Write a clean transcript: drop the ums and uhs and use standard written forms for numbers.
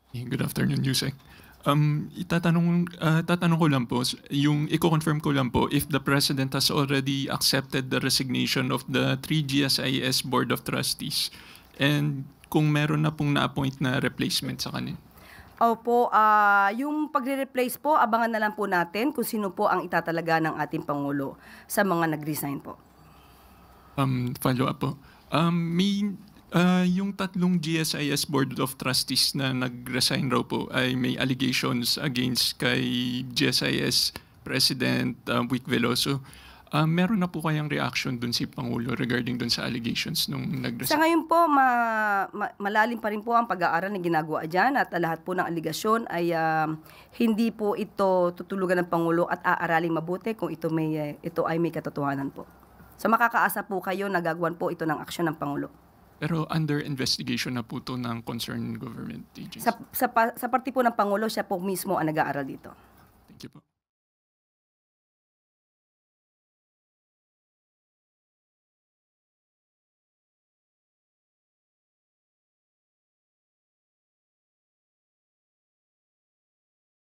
Good afternoon, Yusek. Tatanong ko lang po, yung i-confirm ko lang po if the President has already accepted the resignation of the 3 GSIS Board of Trustees and kung meron na pong na-appoint na replacement sa kanila. Opo, yung pagre-replace po, abangan na lang po natin kung sino po ang itatalaga ng ating Pangulo sa mga nag-resign po. Follow up po. Yung tatlong GSIS Board of Trustees na nag-resign raw po ay may allegations against kay GSIS President Vic Veloso. Meron na po kayang reaction dun si Pangulo regarding dun sa allegations nung nag-resign? Sa ngayon po, malalim pa rin po ang pag-aaral na ginagawa dyan at lahat po ng aligasyon ay hindi po ito tutulugan ng Pangulo at aaraling mabuti kung ito ay may katotohanan po. So makakaasa po kayo na gagawan po ito ng aksyon ng Pangulo. Pero under investigation na po ito ng concerned government agency? Sa party po ng Pangulo, siya po mismo ang nag-aaral dito. Thank you po.